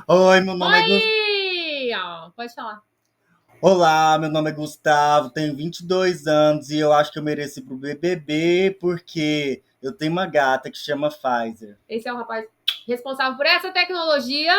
Oi, meu nome é Gustavo. Oi! Ó, pode falar. Olá, meu nome é Gustavo, tenho 22 anos e eu acho que eu mereço ir pro BBB porque eu tenho uma gata que chama Pfizer. Esse é o rapaz responsável por essa tecnologia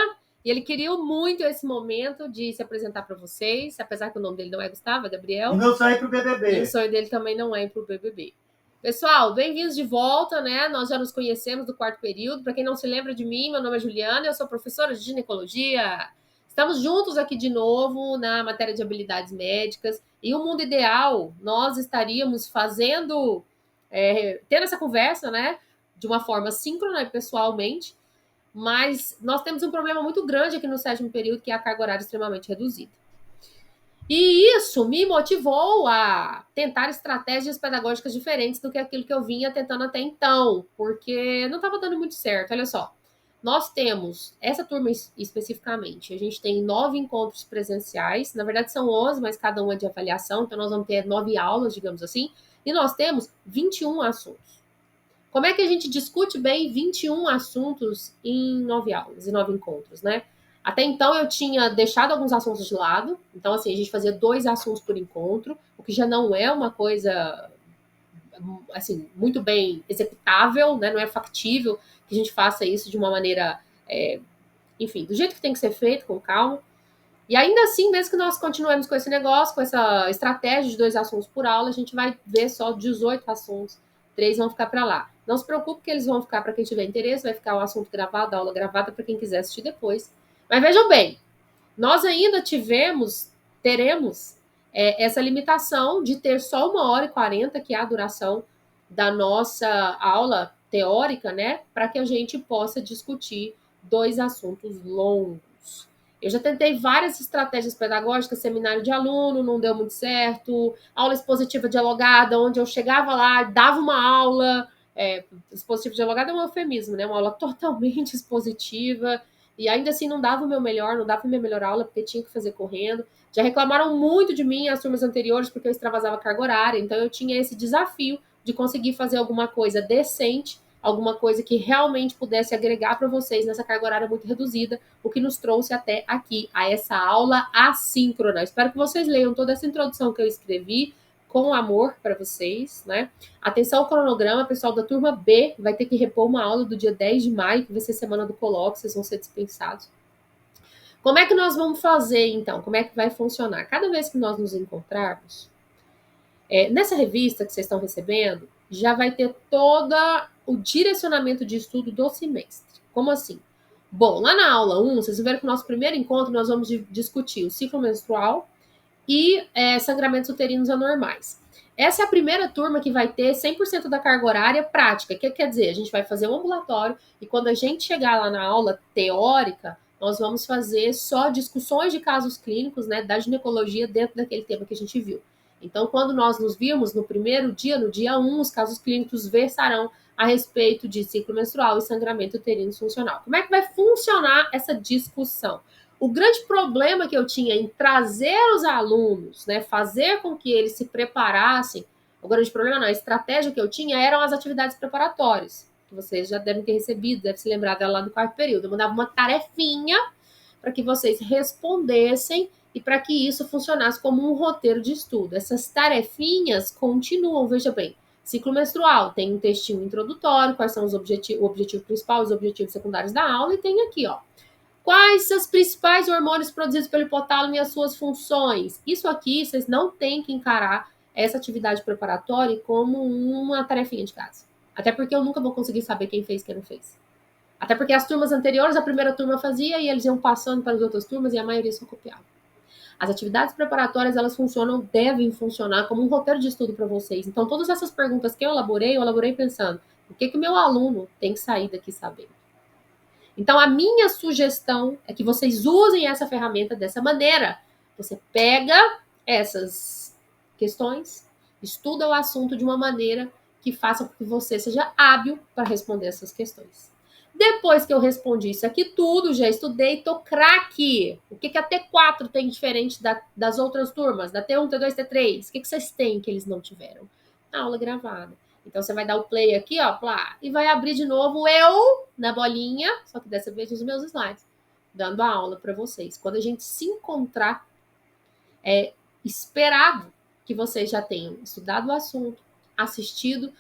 e ele queria muito esse momento de se apresentar para vocês, apesar que o nome dele não é Gustavo, é E Gabriel, meu sonho é ir pro e o BBB. sonho dele também não é ir pro BBB. Pessoal, bem-vindos de volta, né? Nós já nos conhecemos do quarto período. Para quem não se lembra de mim, meu nome é Juliana, eu sou professora de ginecologia. Estamos juntos aqui de novo na matéria de habilidades médicas. E o mundo ideal, nós estaríamos fazendo, tendo essa conversa, né? De uma forma síncrona e pessoalmente, mas nós temos um problema muito grande aqui no sétimo período, que é a carga horária extremamente reduzida. E isso me motivou a tentar estratégias pedagógicas diferentes do que aquilo que eu vinha tentando até então, porque não estava dando muito certo. Olha só, nós temos, essa turma especificamente, a gente tem 9 encontros presenciais, na verdade são 11, mas cada um é de avaliação, então nós vamos ter 9 aulas, digamos assim, e nós temos 21 assuntos. Como é que a gente discute bem 21 assuntos em 9 aulas e 9 encontros, né? Até então eu tinha deixado alguns assuntos de lado, então assim, a gente fazia 2 assuntos por encontro, o que já não é uma coisa assim muito bem executável, né? Não é factível que a gente faça isso de uma maneira, enfim, do jeito que tem que ser feito, com calma. E ainda assim, mesmo que nós continuemos com esse negócio, com essa estratégia de 2 assuntos por aula, a gente vai ver só 18 assuntos. 3 vão ficar para lá. Não se preocupe que eles vão ficar para quem tiver interesse, vai ficar o assunto gravado, a aula gravada para quem quiser assistir depois. Mas vejam bem, nós ainda teremos essa limitação de ter só 1h40, que é a duração da nossa aula teórica, né? Para que a gente possa discutir 2 assuntos longos. Eu já tentei várias estratégias pedagógicas, seminário de aluno, não deu muito certo, aula expositiva dialogada, onde eu chegava lá, dava uma aula, expositiva dialogada é um eufemismo, né? Uma aula totalmente expositiva, e ainda assim não dava o meu melhor, não dava a minha melhor aula, porque tinha que fazer correndo. Já reclamaram muito de mim as turmas anteriores, porque eu extravasava carga horária, então eu tinha esse desafio de conseguir fazer alguma coisa decente, alguma coisa que realmente pudesse agregar para vocês nessa carga horária muito reduzida, o que nos trouxe até aqui, a essa aula assíncrona. Espero que vocês leiam toda essa introdução que eu escrevi com amor para vocês, né? Atenção ao cronograma, pessoal da turma B vai ter que repor uma aula do dia 10 de maio, que vai ser semana do colóquio, vocês vão ser dispensados. Como é que nós vamos fazer, então? Como é que vai funcionar? Cada vez que nós nos encontrarmos, nessa revista que vocês estão recebendo, já vai ter todo o direcionamento de estudo do semestre. Como assim? Bom, lá na aula 1, vocês viram que no nosso primeiro encontro nós vamos discutir o ciclo menstrual e sangramentos uterinos anormais. Essa é a primeira turma que vai ter 100% da carga horária prática. O que quer dizer? A gente vai fazer um ambulatório e quando a gente chegar lá na aula teórica, nós vamos fazer só discussões de casos clínicos, né, da ginecologia dentro daquele tema que a gente viu. Então, quando nós nos vimos no primeiro dia, no dia 1, os casos clínicos versarão a respeito de ciclo menstrual e sangramento uterino funcional. Como é que vai funcionar essa discussão? O grande problema que eu tinha em trazer os alunos, né, fazer com que eles se preparassem, o grande problema não, a estratégia que eu tinha eram as atividades preparatórias, que vocês já devem ter recebido, deve se lembrar dela lá do quarto período. Eu mandava uma tarefinha para que vocês respondessem e para que isso funcionasse como um roteiro de estudo. Essas tarefinhas continuam, veja bem. Ciclo menstrual, tem um textinho introdutório, quais são o objetivo principal, os objetivos secundários da aula, e tem aqui, ó, quais são os principais hormônios produzidos pelo hipotálamo e as suas funções? Isso aqui, vocês não têm que encarar essa atividade preparatória como uma tarefinha de casa. Até porque eu nunca vou conseguir saber quem fez e quem não fez. Até porque as turmas anteriores, a primeira turma fazia e eles iam passando para as outras turmas e a maioria só copiava. As atividades preparatórias, elas funcionam, devem funcionar como um roteiro de estudo para vocês. Então, todas essas perguntas que eu elaborei pensando, o que o meu aluno tem que sair daqui sabendo? Então, a minha sugestão é que vocês usem essa ferramenta dessa maneira. Você pega essas questões, estuda o assunto de uma maneira que faça com que você seja hábil para responder essas questões. Depois que eu respondi isso aqui tudo, já estudei, tô craque. O que a T4 tem diferente das outras turmas, da T1, T2, T3? O que vocês têm que eles não tiveram? A aula gravada. Então você vai dar o play aqui, ó, plá, e vai abrir de novo eu na bolinha, só que dessa vez os meus slides. dando a aula para vocês. Quando a gente se encontrar, é esperado que vocês já tenham estudado o assunto, assistido,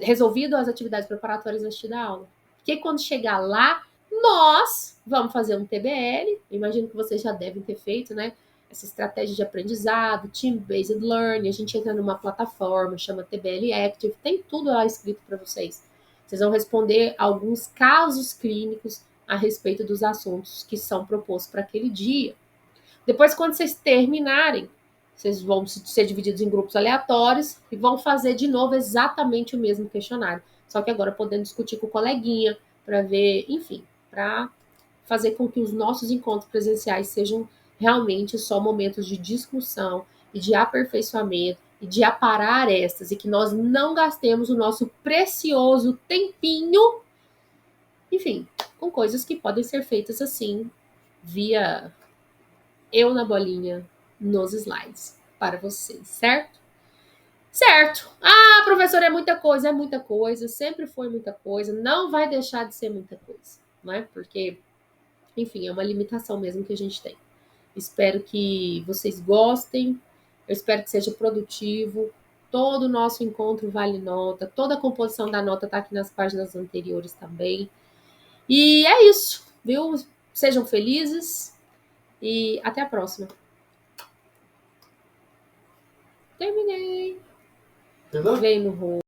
resolvido as atividades preparatórias antes da aula. Porque quando chegar lá, nós vamos fazer um TBL, imagino que vocês já devem ter feito, né? Essa estratégia de aprendizado, Team-Based Learning, a gente entra numa plataforma, chama TBL Active, tem tudo lá escrito para vocês. Vocês vão responder alguns casos clínicos a respeito dos assuntos que são propostos para aquele dia. Depois, quando vocês terminarem, vocês vão ser divididos em grupos aleatórios e vão fazer de novo exatamente o mesmo questionário. Só que agora podendo discutir com o coleguinha, para ver, enfim, para fazer com que os nossos encontros presenciais sejam realmente só momentos de discussão e de aperfeiçoamento e de aparar arestas, e que nós não gastemos o nosso precioso tempinho, enfim, com coisas que podem ser feitas assim, via eu na bolinha nos slides para vocês, certo? Certo. Ah, professor, é muita coisa, sempre foi muita coisa, não vai deixar de ser muita coisa, não é? Porque, enfim, é uma limitação mesmo que a gente tem. Espero que vocês gostem, eu espero que seja produtivo. Todo o nosso encontro vale nota, toda a composição da nota está aqui nas páginas anteriores também. E é isso, viu? Sejam felizes e até a próxima. Terminei. Terminou? Veio no rolo.